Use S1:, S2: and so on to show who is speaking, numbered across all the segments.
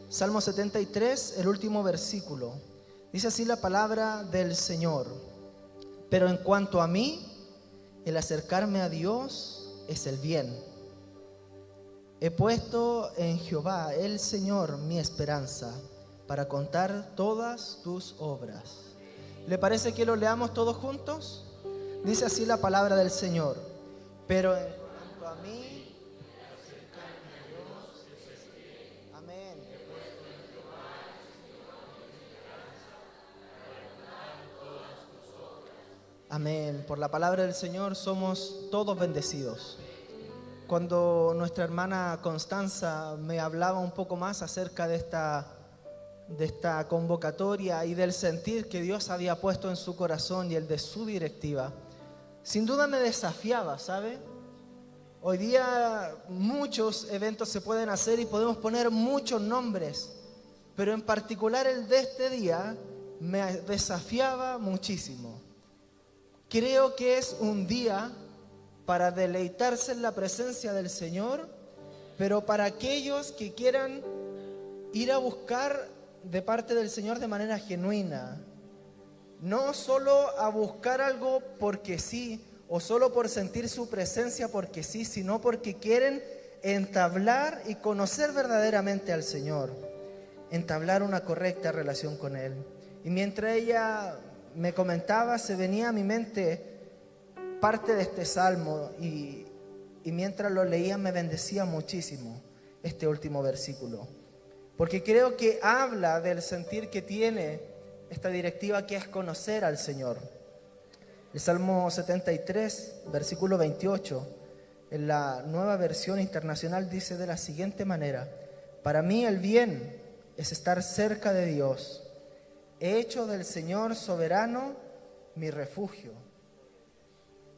S1: Salmo 73, el último versículo. Dice así la palabra del Señor: pero en cuanto a mí, el acercarme a Dios es el bien. He puesto en Jehová, el Señor, mi esperanza, para contar todas tus obras. ¿Le parece que lo leamos todos juntos? Dice así la palabra del Señor: pero en cuanto a mí, amén. Amén. Por la palabra del Señor somos todos bendecidos. Cuando nuestra hermana Constanza me hablaba un poco más acerca de esta convocatoria y del sentir que Dios había puesto en su corazón y el de su directiva, sin duda me desafiaba, ¿sabe? Hoy día muchos eventos se pueden hacer y podemos poner muchos nombres, pero en particular el de este día me desafiaba muchísimo. Creo que es un día para deleitarse en la presencia del Señor, pero para aquellos que quieran ir a buscar de parte del Señor de manera genuina, no solo a buscar algo porque sí, o solo por sentir su presencia porque sí, sino porque quieren entablar y conocer verdaderamente al Señor, entablar una correcta relación con Él. Y mientras ella me comentaba, se venía a mi mente parte de este salmo y mientras lo leía me bendecía muchísimo este último versículo, porque creo que habla del sentir que tiene esta directiva, que es conocer al Señor. El Salmo 73, versículo 28, en la Nueva Versión Internacional, dice de la siguiente manera: para mí el bien es estar cerca de Dios. He hecho del Señor soberano mi refugio.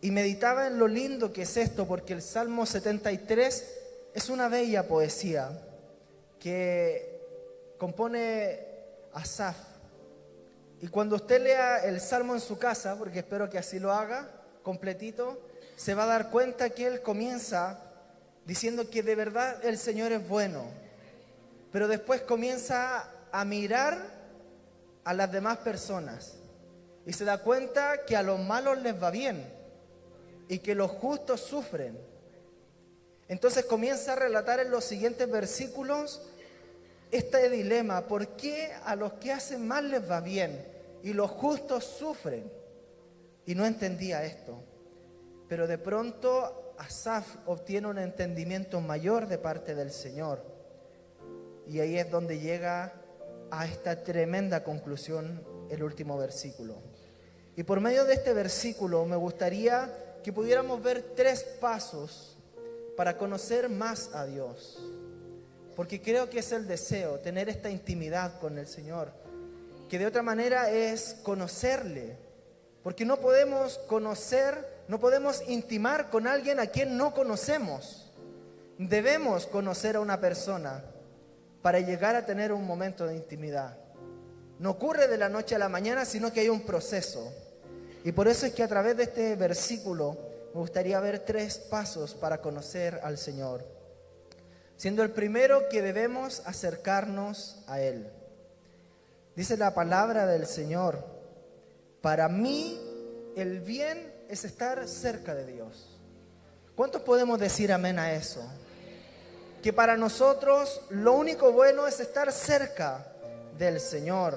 S1: Y meditaba en lo lindo que es esto, porque el Salmo 73 es una bella poesía que compone Asaf. Y cuando usted lea el Salmo en su casa, porque espero que así lo haga, completito, se va a dar cuenta que él comienza diciendo que de verdad el Señor es bueno, pero después comienza a mirar a las demás personas y se da cuenta que a los malos les va bien y que los justos sufren. Entonces comienza a relatar en los siguientes versículos este dilema: ¿por qué a los que hacen mal les va bien y los justos sufren? Y no entendía esto, pero de pronto Asaf obtiene un entendimiento mayor de parte del Señor, y ahí es donde llega a esta tremenda conclusión el último versículo. Y por medio de este versículo me gustaría que pudiéramos ver 3 pasos para conocer más a Dios, porque creo que es el deseo, tener esta intimidad con el Señor, que de otra manera es conocerle, porque no podemos conocer, no podemos intimar con alguien a quien no conocemos. Debemos conocer a una persona para llegar a tener un momento de intimidad. No ocurre de la noche a la mañana, sino que hay un proceso. Y por eso es que a través de este versículo me gustaría ver 3 pasos para conocer al Señor, siendo el primero que debemos acercarnos a Él. Dice la palabra del Señor: para mí el bien es estar cerca de Dios. ¿Cuántos podemos decir amén a eso? Que para nosotros lo único bueno es estar cerca del Señor.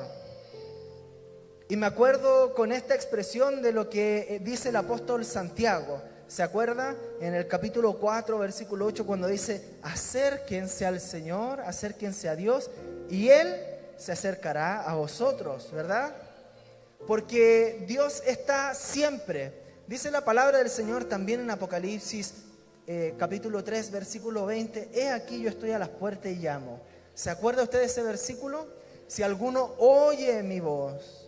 S1: Y me acuerdo con esta expresión de lo que dice el apóstol Santiago. ¿Se acuerda? En el capítulo 4, versículo 8, cuando dice: acérquense al Señor, acérquense a Dios, y Él se acercará a vosotros, ¿verdad? Porque Dios está siempre. Dice la palabra del Señor también en Apocalipsis, capítulo 3, versículo 20: he aquí yo estoy a las puertas y llamo. ¿Se acuerda usted de ese versículo? Si alguno oye mi voz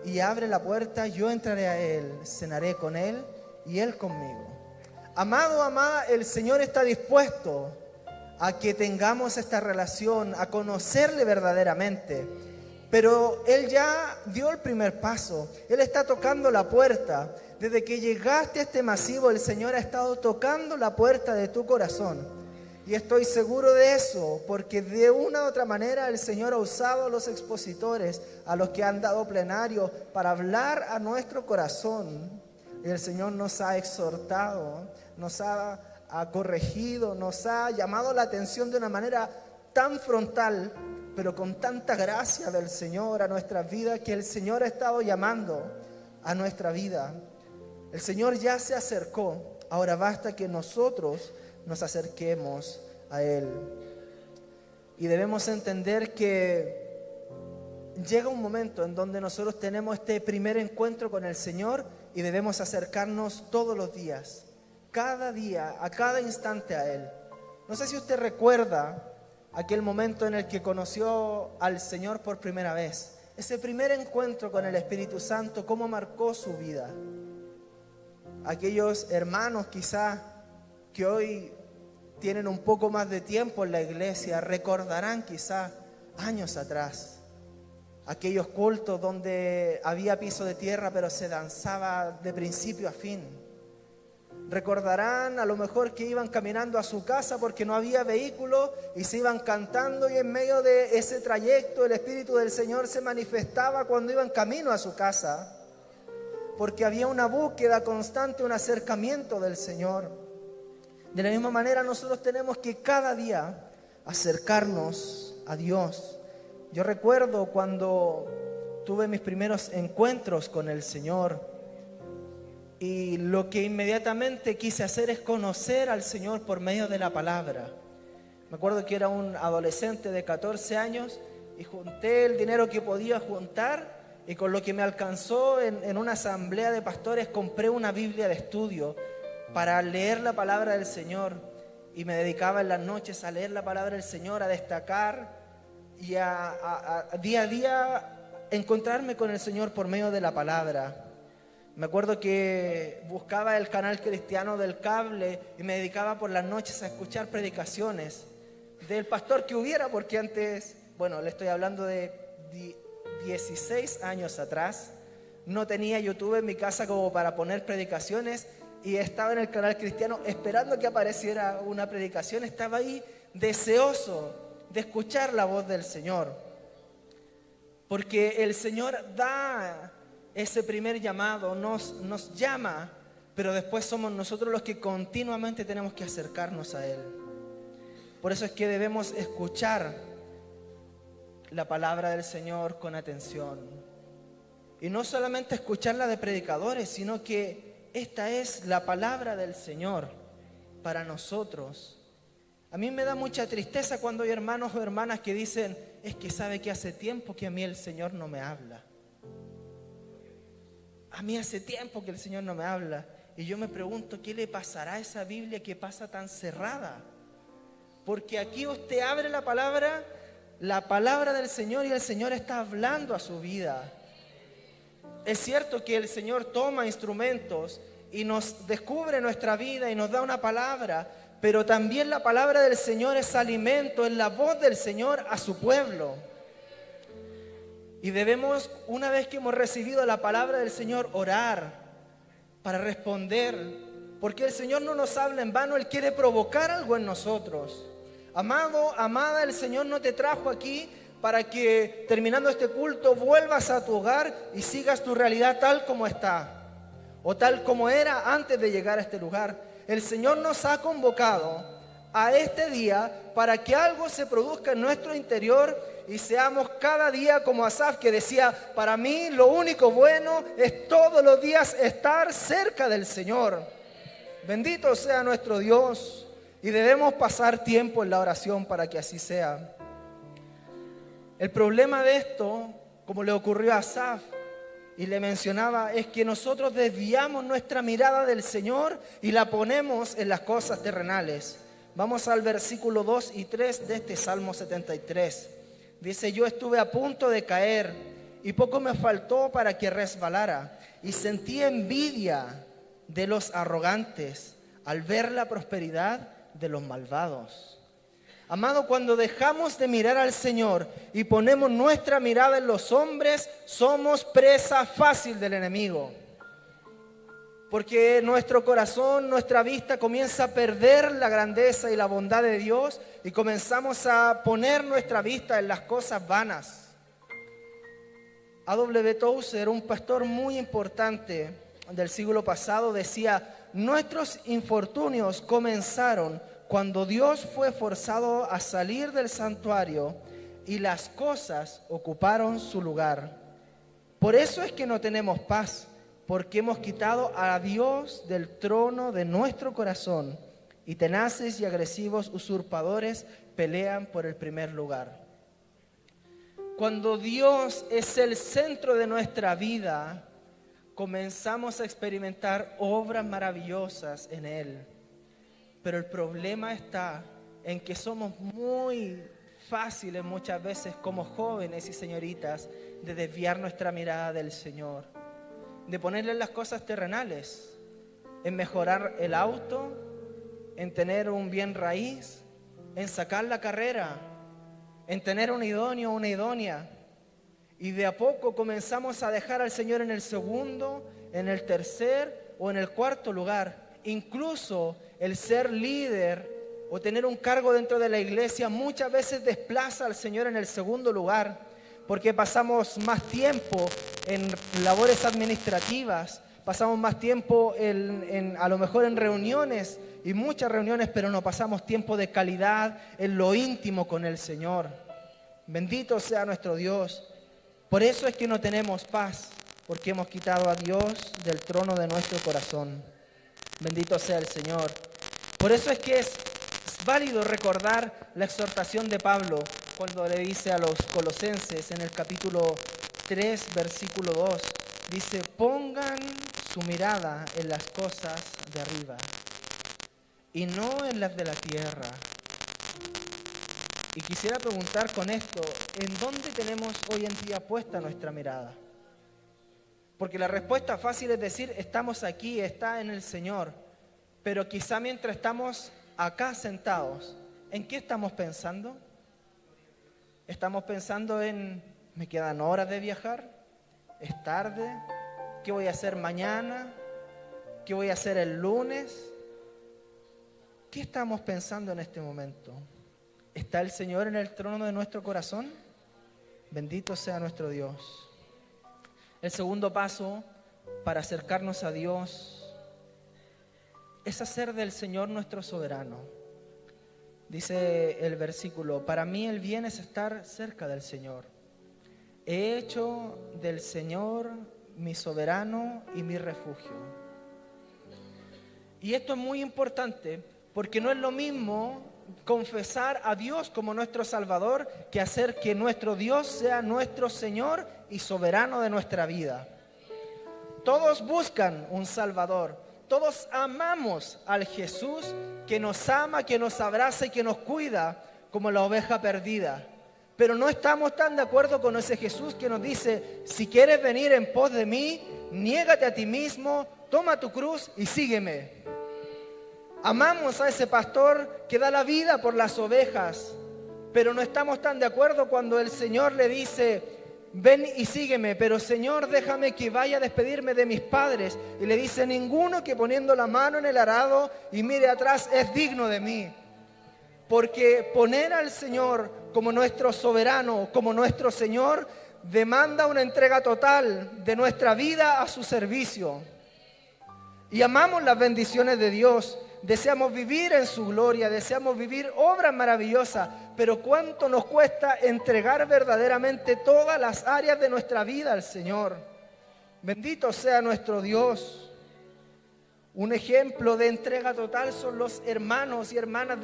S1: y abre la puerta, yo entraré a él, cenaré con él y él conmigo. Amado, amada, el Señor está dispuesto a que tengamos esta relación, a conocerle verdaderamente. Pero Él ya dio el primer paso. Él está tocando la puerta. Desde que llegaste a este masivo, el Señor ha estado tocando la puerta de tu corazón. Y estoy seguro de eso, porque de una u otra manera el Señor ha usado a los expositores, a los que han dado plenario, para hablar a nuestro corazón. Y el Señor nos ha exhortado, nos ha corregido, nos ha llamado la atención de una manera tan frontal, pero con tanta gracia del Señor a nuestras vidas, que el Señor ha estado llamando a nuestra vida. El Señor ya se acercó, ahora basta que nosotros nos acerquemos a Él. Y debemos entender que llega un momento en donde nosotros tenemos este primer encuentro con el Señor y debemos acercarnos todos los días, cada día, a cada instante a Él. No sé si usted recuerda aquel momento en el que conoció al Señor por primera vez, ese primer encuentro con el Espíritu Santo, cómo marcó su vida. Aquellos hermanos quizás que hoy tienen un poco más de tiempo en la iglesia recordarán quizás años atrás aquellos cultos donde había piso de tierra pero se danzaba de principio a fin. Recordarán a lo mejor que iban caminando a su casa porque no había vehículo y se iban cantando, y en medio de ese trayecto el Espíritu del Señor se manifestaba cuando iban camino a su casa, porque había una búsqueda constante, un acercamiento del Señor. De la misma manera nosotros tenemos que cada día acercarnos a Dios. Yo recuerdo cuando tuve mis primeros encuentros con el Señor, y lo que inmediatamente quise hacer es conocer al Señor por medio de la palabra. Me acuerdo que era un adolescente de 14 años y junté el dinero que podía juntar, y con lo que me alcanzó en una asamblea de pastores compré una Biblia de estudio para leer la palabra del Señor, y me dedicaba en las noches a leer la palabra del Señor, a destacar y a día a día encontrarme con el Señor por medio de la palabra. Me acuerdo que buscaba el canal cristiano del cable y me dedicaba por las noches a escuchar predicaciones del pastor que hubiera, porque antes, le estoy hablando de 16 años atrás, no tenía YouTube en mi casa como para poner predicaciones, y estaba en el canal cristiano esperando que apareciera una predicación. Estaba ahí deseoso de escuchar la voz del Señor, porque el Señor da ese primer llamado, nos llama, pero después somos nosotros los que continuamente tenemos que acercarnos a Él. Por eso es que debemos escuchar la palabra del Señor con atención, y no solamente escucharla de predicadores, sino que esta es la palabra del Señor para nosotros. A mí me da mucha tristeza cuando hay hermanos o hermanas que dicen: es que sabe que hace tiempo que a mí el Señor no me habla. A mí hace tiempo que el Señor no me habla. Y yo me pregunto, ¿qué le pasará a esa Biblia que pasa tan cerrada? Porque aquí usted abre la palabra del Señor, y el Señor está hablando a su vida. Es cierto que el Señor toma instrumentos y nos descubre nuestra vida y nos da una palabra, pero también la palabra del Señor es alimento, es la voz del Señor a su pueblo. Y debemos, una vez que hemos recibido la palabra del Señor, orar para responder, porque el Señor no nos habla en vano. Él quiere provocar algo en nosotros. Amado, amada, el Señor no te trajo aquí para que terminando este culto vuelvas a tu hogar y sigas tu realidad tal como está, o tal como era antes de llegar a este lugar. El Señor nos ha convocado a este día para que algo se produzca en nuestro interior y seamos cada día como Asaf, que decía: para mí lo único bueno es todos los días estar cerca del Señor. Bendito sea nuestro Dios, y debemos pasar tiempo en la oración para que así sea. El problema de esto, como le ocurrió a Asaf y le mencionaba, es que nosotros desviamos nuestra mirada del Señor y la ponemos en las cosas terrenales. Vamos al versículo 2 y 3 de este Salmo 73. Dice: yo estuve a punto de caer y poco me faltó para que resbalara, y sentí envidia de los arrogantes al ver la prosperidad de los malvados. Amado, cuando dejamos de mirar al Señor y ponemos nuestra mirada en los hombres, somos presa fácil del enemigo. porque nuestro corazón, nuestra vista comienza a perder la grandeza y la bondad de Dios y comenzamos a poner nuestra vista en las cosas vanas. A.W. Tozer, un pastor muy importante del siglo pasado, decía: nuestros infortunios comenzaron cuando Dios fue forzado a salir del santuario y las cosas ocuparon su lugar. Por eso es que no tenemos paz, porque hemos quitado a Dios del trono de nuestro corazón y tenaces y agresivos usurpadores pelean por el primer lugar. Cuando Dios es el centro de nuestra vida, comenzamos a experimentar obras maravillosas en Él. Pero el problema está en que somos muy fáciles muchas veces como jóvenes y señoritas de desviar nuestra mirada del Señor, de ponerle las cosas terrenales, en mejorar el auto, en tener un bien raíz, en sacar la carrera, en tener un idóneo o una idónea. Y de a poco comenzamos a dejar al Señor en el segundo, en el tercer o en el cuarto lugar. Incluso el ser líder o tener un cargo dentro de la iglesia muchas veces desplaza al Señor en el segundo lugar, porque pasamos más tiempo en labores administrativas, pasamos más tiempo a lo mejor en reuniones y muchas reuniones, pero no pasamos tiempo de calidad en lo íntimo con el Señor. Bendito sea nuestro Dios. Por eso es que no tenemos paz, porque hemos quitado a Dios del trono de nuestro corazón. Bendito sea el Señor. Por eso es que es válido recordar la exhortación de Pablo cuando le dice a los colosenses en el capítulo 3, versículo 2, dice: pongan su mirada en las cosas de arriba y no en las de la tierra. Y quisiera preguntar con esto, ¿en dónde tenemos hoy en día puesta nuestra mirada? Porque la respuesta fácil es decir, estamos aquí, está en el Señor. Pero quizá mientras estamos acá sentados, ¿en qué estamos pensando? ¿Estamos pensando en, me quedan horas de viajar? ¿Es tarde? ¿Qué voy a hacer mañana? ¿Qué voy a hacer el lunes? ¿Qué estamos pensando en este momento? ¿Está el Señor en el trono de nuestro corazón? Bendito sea nuestro Dios. El segundo paso para acercarnos a Dios es hacer del Señor nuestro soberano. Dice el versículo: para mí el bien es estar cerca del Señor. He hecho del Señor mi soberano y mi refugio. Y esto es muy importante porque no es lo mismo confesar a Dios como nuestro Salvador que hacer que nuestro Dios sea nuestro Señor y soberano de nuestra vida. Todos buscan un Salvador, todos amamos al Jesús que nos ama, que nos abraza y que nos cuida como la oveja perdida. Pero no estamos tan de acuerdo con ese Jesús que nos dice: si quieres venir en pos de mí, niégate a ti mismo, toma tu cruz y sígueme. Amamos a ese pastor que da la vida por las ovejas, pero no estamos tan de acuerdo cuando el Señor le dice: ven y sígueme, pero Señor, déjame que vaya a despedirme de mis padres. Y le dice: ninguno que poniendo la mano en el arado y mire atrás es digno de mí. Porque poner al Señor como nuestro soberano, como nuestro Señor, demanda una entrega total de nuestra vida a su servicio. Y amamos las bendiciones de Dios. Deseamos vivir en su gloria, deseamos vivir obras maravillosas, pero ¿cuánto nos cuesta entregar verdaderamente todas las áreas de nuestra vida al Señor? Bendito sea nuestro Dios. Un ejemplo de entrega total son los hermanos y hermanas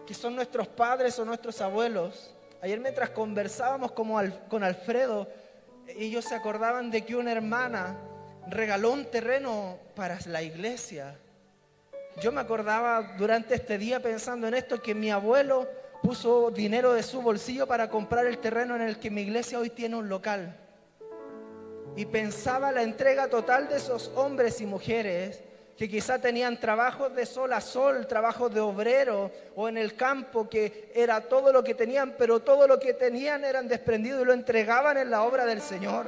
S1: que son nuestros padres o nuestros abuelos. Ayer mientras conversábamos con Alfredo, ellos se acordaban de que una hermana regaló un terreno para la iglesia. Yo me acordaba durante este día pensando en esto, que mi abuelo puso dinero de su bolsillo para comprar el terreno en el que mi iglesia hoy tiene un local. Y pensaba la entrega total de esos hombres y mujeres que quizá tenían trabajos de sol a sol, trabajos de obrero o en el campo, que era todo lo que tenían, pero todo lo que tenían eran desprendidos y lo entregaban en la obra del Señor.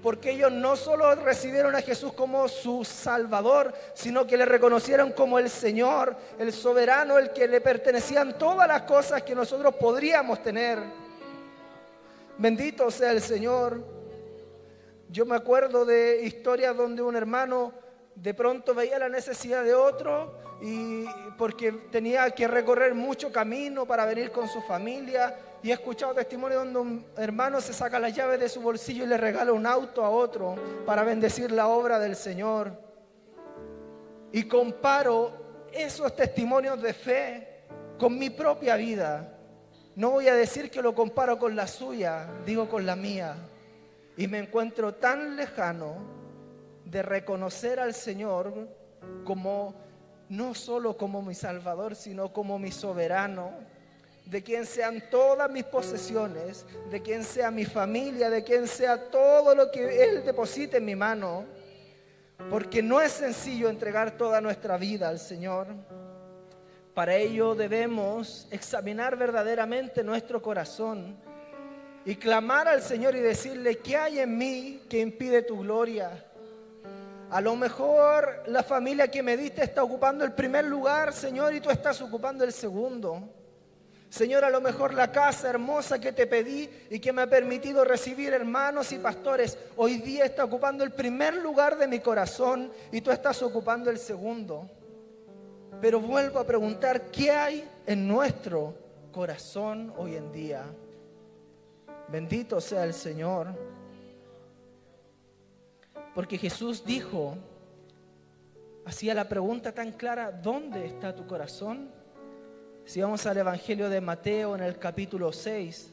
S1: porque ellos no solo recibieron a Jesús como su Salvador, sino que le reconocieron como el Señor, el soberano, el que le pertenecían todas las cosas que nosotros podríamos tener. Bendito sea el Señor. Yo me acuerdo de historias donde un hermano de pronto veía la necesidad de otro y porque tenía que recorrer mucho camino para venir con su familia. Y he escuchado testimonios donde un hermano se saca las llaves de su bolsillo y le regala un auto a otro para bendecir la obra del Señor. Y comparo esos testimonios de fe con mi propia vida. No voy a decir que lo comparo con la suya, digo con la mía. Y me encuentro tan lejano de reconocer al Señor como, no solo como mi Salvador, sino como mi soberano, de quien sean todas mis posesiones, de quien sea mi familia, de quien sea todo lo que Él deposite en mi mano, porque no es sencillo entregar toda nuestra vida al Señor. Para ello debemos examinar verdaderamente nuestro corazón y clamar al Señor y decirle: ¿qué hay en mí que impide tu gloria? A lo mejor la familia que me diste está ocupando el primer lugar, Señor, y tú estás ocupando el segundo. Señor, a lo mejor la casa hermosa que te pedí y que me ha permitido recibir hermanos y pastores, hoy día está ocupando el primer lugar de mi corazón y tú estás ocupando el segundo. Pero vuelvo a preguntar, ¿qué hay en nuestro corazón hoy en día? Bendito sea el Señor. Porque Jesús dijo, hacía la pregunta tan clara: ¿dónde está tu corazón? Si vamos al Evangelio de Mateo en el capítulo 6,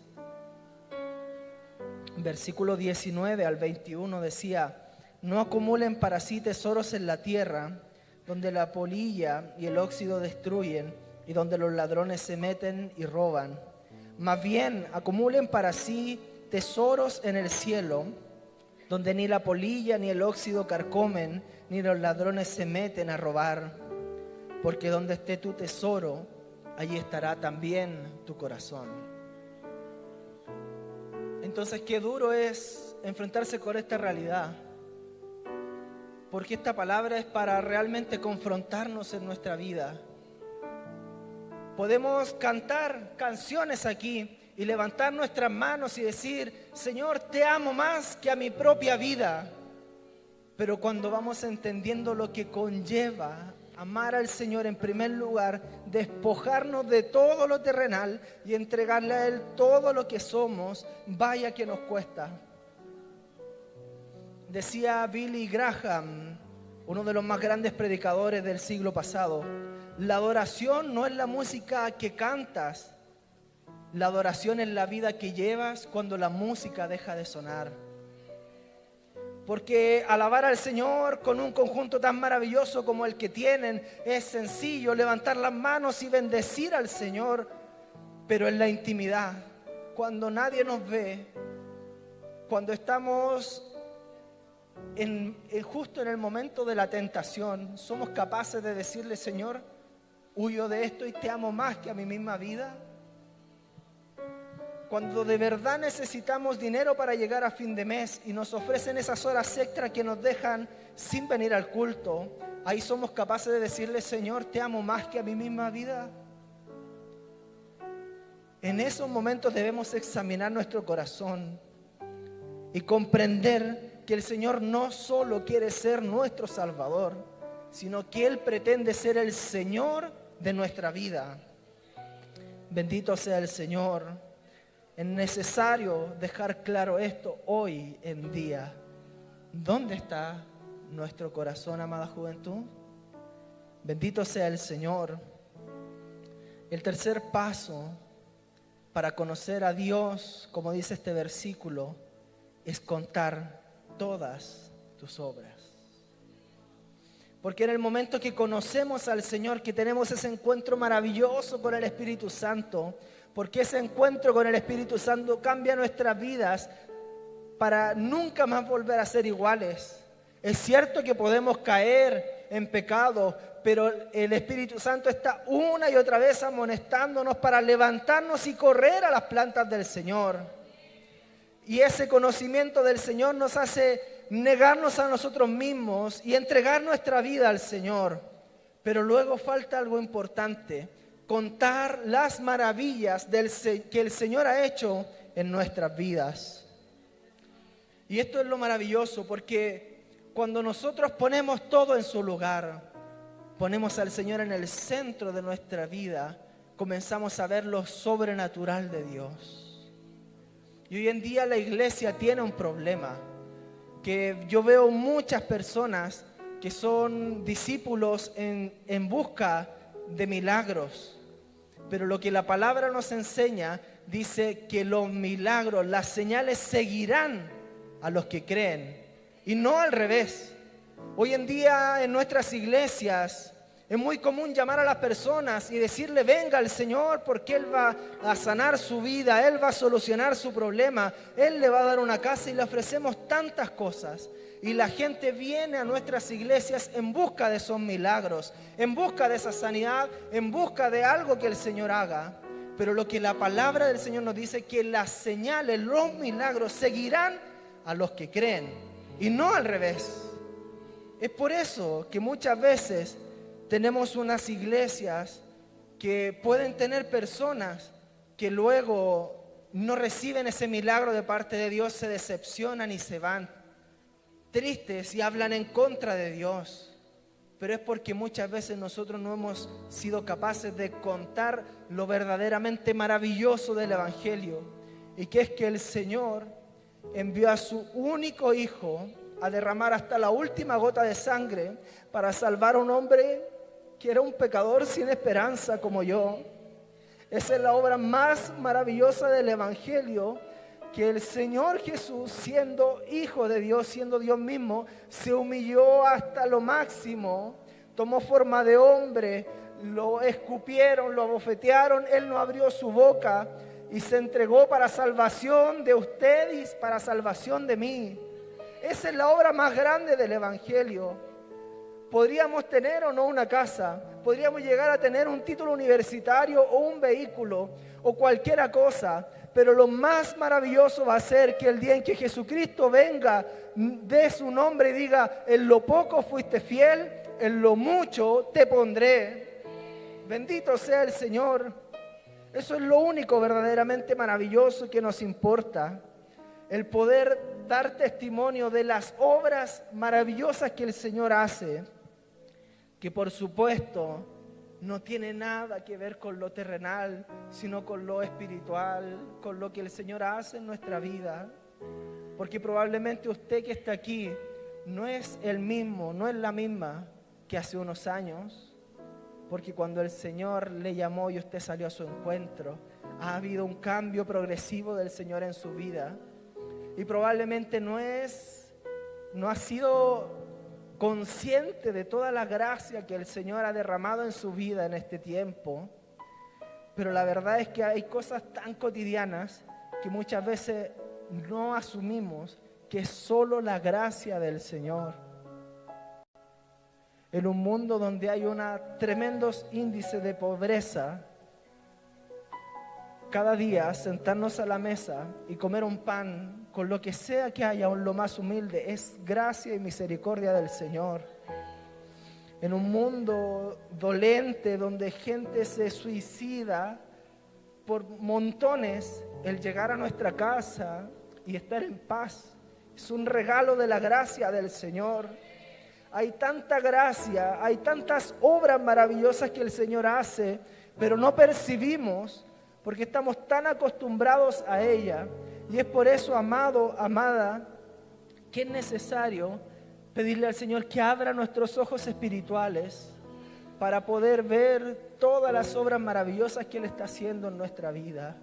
S1: versículo 19 al 21 decía: no acumulen para sí tesoros en la tierra, donde la polilla y el óxido destruyen y donde los ladrones se meten y roban. Más bien acumulen para sí tesoros en el cielo, donde ni la polilla ni el óxido carcomen, ni los ladrones se meten a robar. Porque donde esté tu tesoro, allí estará también tu corazón. Entonces, qué duro es enfrentarse con esta realidad, porque esta palabra es para realmente confrontarnos en nuestra vida. Podemos cantar canciones aquí y levantar nuestras manos y decir: Señor, te amo más que a mi propia vida. Pero cuando vamos entendiendo lo que conlleva amar al Señor, en primer lugar, despojarnos de todo lo terrenal y entregarle a Él todo lo que somos, vaya que nos cuesta. Decía Billy Graham, uno de los más grandes predicadores del siglo pasado: la adoración no es la música que cantas, la adoración es la vida que llevas cuando la música deja de sonar. Porque alabar al Señor con un conjunto tan maravilloso como el que tienen es sencillo, levantar las manos y bendecir al Señor, pero en la intimidad, cuando nadie nos ve, cuando estamos justo en el momento de la tentación, somos capaces de decirle: Señor, huyo de esto y te amo más que a mi misma vida. Cuando de verdad necesitamos dinero para llegar a fin de mes y nos ofrecen esas horas extras que nos dejan sin venir al culto, ahí somos capaces de decirle: Señor, te amo más que a mi misma vida. En esos momentos debemos examinar nuestro corazón y comprender que el Señor no solo quiere ser nuestro Salvador, sino que Él pretende ser el Señor de nuestra vida. Bendito sea el Señor. Es necesario dejar claro esto hoy en día. ¿Dónde está nuestro corazón, amada juventud? Bendito sea el Señor. El tercer paso para conocer a Dios, como dice este versículo, es contar todas tus obras. Porque en el momento que conocemos al Señor, que tenemos ese encuentro maravilloso con el Espíritu Santo, porque ese encuentro con el Espíritu Santo cambia nuestras vidas para nunca más volver a ser iguales. Es cierto que podemos caer en pecado, pero el Espíritu Santo está una y otra vez amonestándonos para levantarnos y correr a las plantas del Señor. Y ese conocimiento del Señor nos hace negarnos a nosotros mismos y entregar nuestra vida al Señor. Pero luego falta algo importante: contar las maravillas que el Señor ha hecho en nuestras vidas. Y esto es lo maravilloso, porque cuando nosotros ponemos todo en su lugar, ponemos al Señor en el centro de nuestra vida, comenzamos a ver lo sobrenatural de Dios. Y hoy en día la iglesia tiene un problema, que yo veo muchas personas que son discípulos en busca de milagros. Pero lo que la palabra nos enseña, dice que los milagros, las señales seguirán a los que creen, y no al revés. Hoy en día en nuestras iglesias es muy común llamar a las personas y decirle: venga al Señor, porque Él va a sanar su vida, Él va a solucionar su problema, Él le va a dar una casa, y le ofrecemos tantas cosas. Y la gente viene a nuestras iglesias en busca de esos milagros, en busca de esa sanidad, en busca de algo que el Señor haga. Pero lo que la palabra del Señor nos dice, que las señales, los milagros seguirán a los que creen, y no al revés. Es por eso que muchas veces tenemos unas iglesias que pueden tener personas que luego no reciben ese milagro de parte de Dios, se decepcionan y se van tristes y hablan en contra de Dios. Pero es porque muchas veces nosotros no hemos sido capaces de contar lo verdaderamente maravilloso del Evangelio, y que es que el Señor envió a su único Hijo a derramar hasta la última gota de sangre para salvar a un hombre que era un pecador sin esperanza como yo. Esa es la obra más maravillosa del Evangelio, que el Señor Jesús, siendo Hijo de Dios, siendo Dios mismo, se humilló hasta lo máximo, tomó forma de hombre, lo escupieron, lo abofetearon, Él no abrió su boca y se entregó para salvación de ustedes, para salvación de mí. Esa es la obra más grande del Evangelio. Podríamos tener o no una casa, podríamos llegar a tener un título universitario o un vehículo o cualquier cosa, pero lo más maravilloso va a ser que el día en que Jesucristo venga, dé su nombre y diga: en lo poco fuiste fiel, en lo mucho te pondré. Bendito sea el Señor. Eso es lo único verdaderamente maravilloso que nos importa, el poder dar testimonio de las obras maravillosas que el Señor hace, que por supuesto no tiene nada que ver con lo terrenal, sino con lo espiritual, con lo que el Señor hace en nuestra vida. Porque probablemente usted que está aquí no es el mismo, no es la misma que hace unos años, porque cuando el Señor le llamó y usted salió a su encuentro, ha habido un cambio progresivo del Señor en su vida. Y probablemente no ha sido consciente de toda la gracia que el Señor ha derramado en su vida en este tiempo. Pero la verdad es que hay cosas tan cotidianas que muchas veces no asumimos que es solo la gracia del Señor. En un mundo donde hay tremendos índices de pobreza, cada día sentarnos a la mesa y comer un pan con lo que sea que haya, aún lo más humilde, es gracia y misericordia del Señor. En un mundo dolente donde gente se suicida por montones, el llegar a nuestra casa y estar en paz es un regalo de la gracia del Señor. Hay tanta gracia, hay tantas obras maravillosas que el Señor hace, pero no percibimos porque estamos tan acostumbrados a ella. Y es por eso, amado, amada, que es necesario pedirle al Señor que abra nuestros ojos espirituales para poder ver todas las obras maravillosas que Él está haciendo en nuestra vida.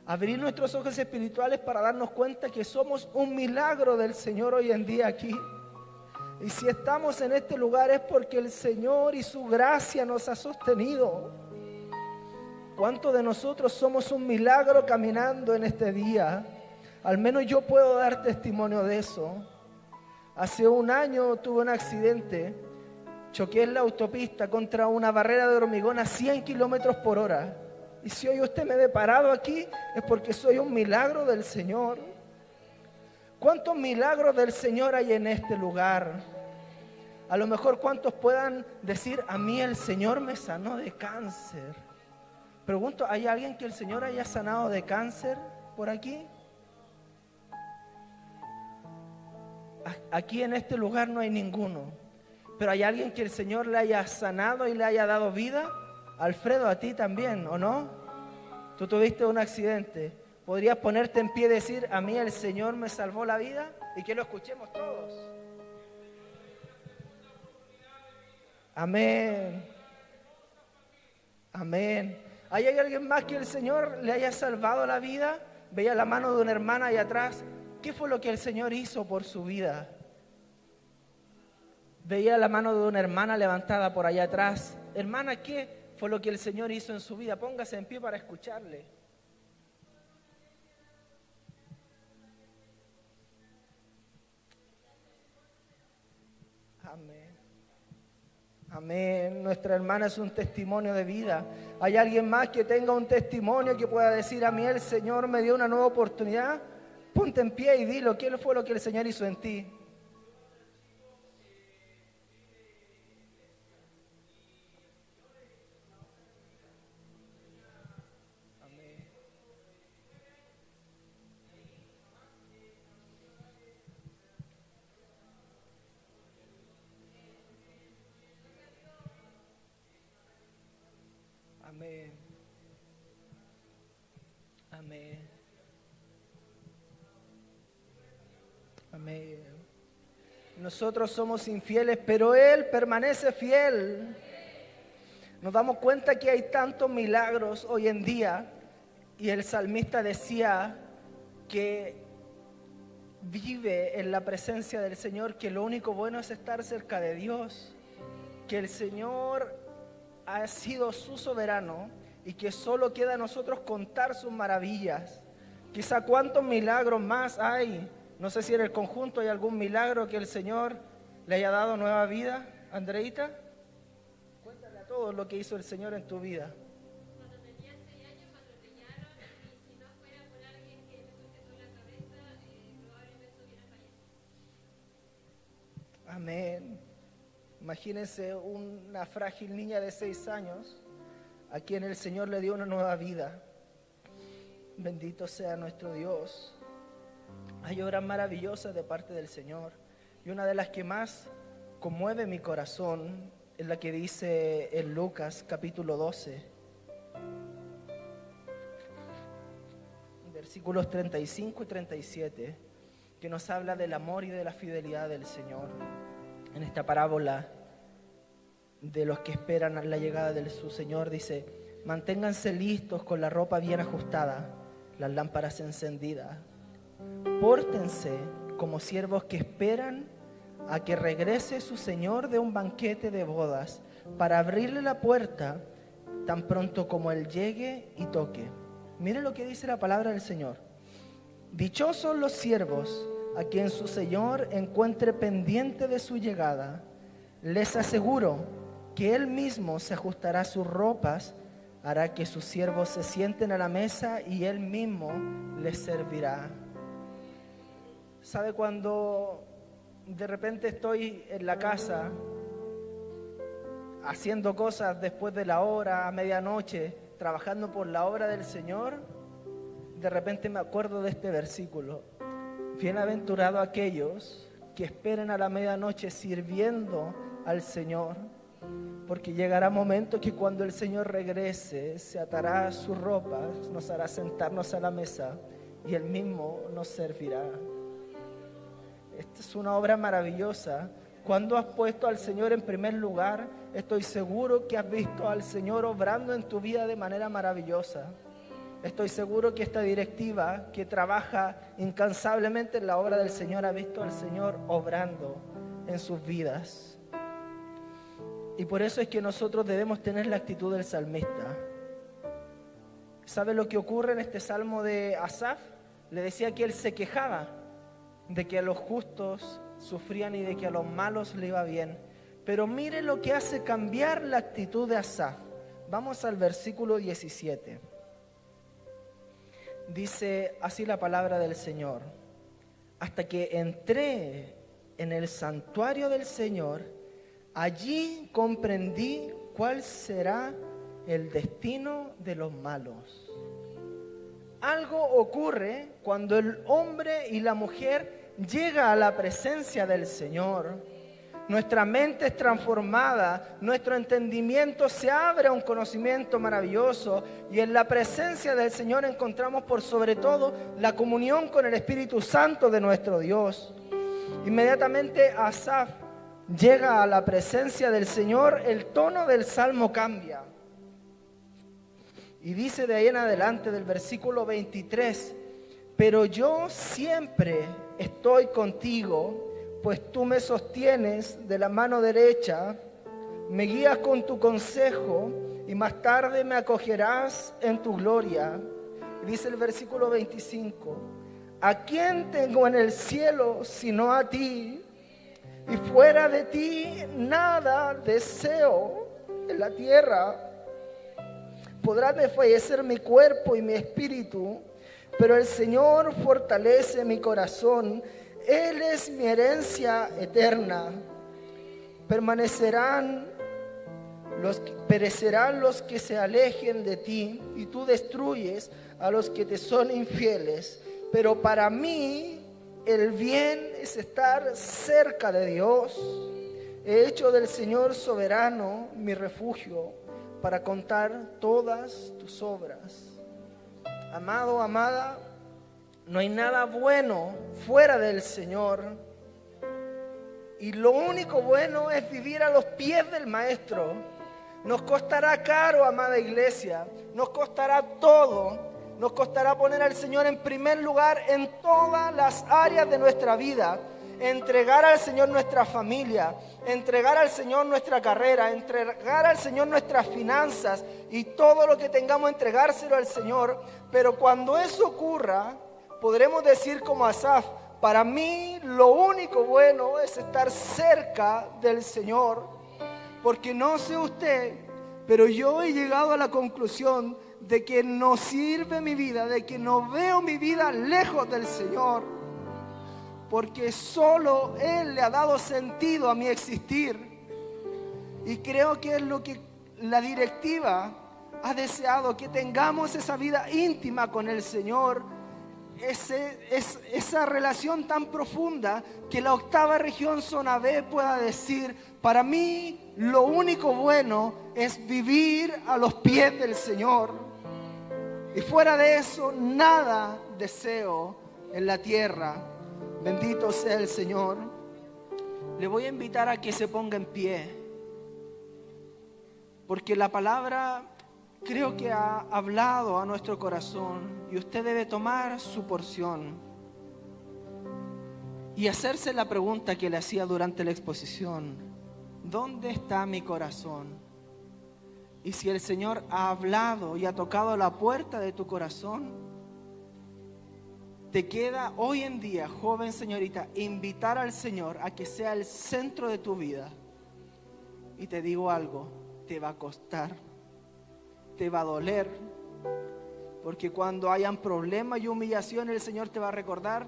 S1: Abrir nuestros ojos espirituales para darnos cuenta que somos un milagro del Señor hoy en día aquí. Y si estamos en este lugar es porque el Señor y su gracia nos ha sostenido. ¿Cuántos de nosotros somos un milagro caminando en este día? Al menos yo puedo dar testimonio de eso. Hace un año tuve un accidente, choqué en la autopista contra una barrera de hormigón a 100 kilómetros por hora. Y si hoy usted me ve parado aquí, es porque soy un milagro del Señor. ¿Cuántos milagros del Señor hay en este lugar? A lo mejor cuántos puedan decir, a mí el Señor me sanó de cáncer. Pregunto, ¿hay alguien que el Señor haya sanado de cáncer por aquí? Aquí en este lugar no hay ninguno. Pero ¿hay alguien que el Señor le haya sanado y le haya dado vida? Alfredo, a ti también, ¿o no? Tú tuviste un accidente. ¿Podrías ponerte en pie y decir, a mí el Señor me salvó la vida? Y que lo escuchemos todos. Amén. Amén. ¿Hay alguien más que el Señor le haya salvado la vida? Veía la mano de una hermana ahí atrás. ¿Qué fue lo que el Señor hizo por su vida? Veía la mano de una hermana levantada por allá atrás. Hermana, ¿qué fue lo que el Señor hizo en su vida? Póngase en pie para escucharle. Amén. Amén. Nuestra hermana es un testimonio de vida. ¿Hay alguien más que tenga un testimonio que pueda decir, a mí el Señor me dio una nueva oportunidad? Ponte en pie y dilo, ¿qué fue lo que el Señor hizo en ti? Amén. Amén. Amén. Amén. Nosotros somos infieles, pero Él permanece fiel. Nos damos cuenta que hay tantos milagros hoy en día y el salmista decía que vive en la presencia del Señor, que lo único bueno es estar cerca de Dios, que el Señor ha sido su soberano y que solo queda a nosotros contar sus maravillas. Quizá cuántos milagros más hay. No sé si en el conjunto hay algún milagro que el Señor le haya dado nueva vida. Andreita, cuéntale a todos lo que hizo el Señor en tu vida.
S2: Cuando tenía 6 años me atropellaron y si no fuera por alguien que me sujetó la cabeza, probablemente hubiera fallecido.
S1: Amén. Imagínense una frágil niña de 6 años a quien el Señor le dio una nueva vida. Bendito sea nuestro Dios. Hay obras maravillosas de parte del Señor. Y una de las que más conmueve mi corazón es la que dice en Lucas capítulo 12, versículos 35 y 37, que nos habla del amor y de la fidelidad del Señor. En esta parábola de los que esperan la llegada de su Señor dice, manténganse listos con la ropa bien ajustada, las lámparas encendidas. Pórtense como siervos que esperan a que regrese su Señor de un banquete de bodas para abrirle la puerta tan pronto como Él llegue y toque. Mire lo que dice la palabra del Señor. Dichosos los siervos a quien su Señor encuentre pendiente de su llegada. Les aseguro que Él mismo se ajustará sus ropas, hará que sus siervos se sienten a la mesa y Él mismo les servirá. ¿Sabe cuando de repente estoy en la casa haciendo cosas después de la hora, a medianoche, trabajando por la obra del Señor? De repente me acuerdo de este versículo. Bienaventurados aquellos que esperen a la medianoche sirviendo al Señor, porque llegará momento que cuando el Señor regrese, se atará sus ropas, nos hará sentarnos a la mesa y Él mismo nos servirá. Esta es una obra maravillosa. Cuando has puesto al Señor en primer lugar, estoy seguro que has visto al Señor obrando en tu vida de manera maravillosa. Estoy seguro que esta directiva que trabaja incansablemente en la obra del Señor ha visto al Señor obrando en sus vidas. Y por eso es que nosotros debemos tener la actitud del salmista. ¿Sabe lo que ocurre en este salmo de Asaf? Le decía que él se quejaba de que a los justos sufrían y de que a los malos le iba bien. Pero mire lo que hace cambiar la actitud de Asaf. Vamos al versículo 17. Dice así la palabra del Señor. hasta que entré en el santuario del Señor. Allí comprendí cuál será el destino de los malos. Algo ocurre cuando el hombre y la mujer llegan a la presencia del Señor. Nuestra mente es transformada, nuestro entendimiento se abre a un conocimiento maravilloso y en la presencia del Señor encontramos por sobre todo la comunión con el Espíritu Santo de nuestro Dios. Inmediatamente Asaf llega a la presencia del Señor, el tono del salmo cambia. Y dice de ahí en adelante del versículo 23, pero yo siempre estoy contigo, pues tú me sostienes de la mano derecha, me guías con tu consejo y más tarde me acogerás en tu gloria. Dice el versículo 25, ¿a quién tengo en el cielo sino a ti? Y fuera de ti nada deseo en la tierra. Podrá desfallecer mi cuerpo y mi espíritu, pero el Señor fortalece mi corazón. Él es mi herencia eterna. Perecerán los que se alejen de ti, y tú destruyes a los que te son infieles. Pero para mí el bien es estar cerca de Dios. He hecho del Señor soberano mi refugio para contar todas tus obras. Amado, amada, no hay nada bueno fuera del Señor. Y lo único bueno es vivir a los pies del Maestro. Nos costará caro, amada iglesia. Nos costará todo. Nos costará poner al Señor en primer lugar en todas las áreas de nuestra vida. Entregar al Señor nuestra familia, entregar al Señor nuestra carrera, entregar al Señor nuestras finanzas y todo lo que tengamos, entregárselo al Señor. Pero cuando eso ocurra, podremos decir como Asaf, para mí lo único bueno es estar cerca del Señor. Porque no sé usted, pero yo he llegado a la conclusión de que no sirve mi vida, de que no veo mi vida lejos del Señor. Porque solo Él le ha dado sentido a mi existir. Y creo que es lo que la directiva ha deseado, que tengamos esa vida íntima con el Señor. Esa relación tan profunda que la octava región zona B pueda decir, para mí lo único bueno es vivir a los pies del Señor. Y fuera de eso, nada deseo en la tierra. Bendito sea el Señor. Le voy a invitar a que se ponga en pie, porque la palabra creo que ha hablado a nuestro corazón y usted debe tomar su porción y hacerse la pregunta que le hacía durante la exposición: ¿dónde está mi corazón? Y si el Señor ha hablado y ha tocado la puerta de tu corazón, te queda hoy en día, joven señorita, invitar al Señor a que sea el centro de tu vida. Y te digo algo, te va a costar, te va a doler, porque cuando hayan problemas y humillación, el Señor te va a recordar: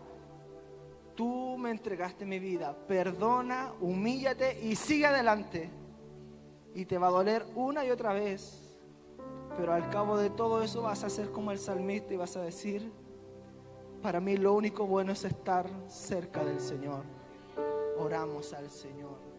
S1: tú me entregaste mi vida, perdona, humíllate y sigue adelante. Y te va a doler una y otra vez, pero al cabo de todo eso vas a ser como el salmista y vas a decir: para mí lo único bueno es estar cerca del Señor. Oramos al Señor.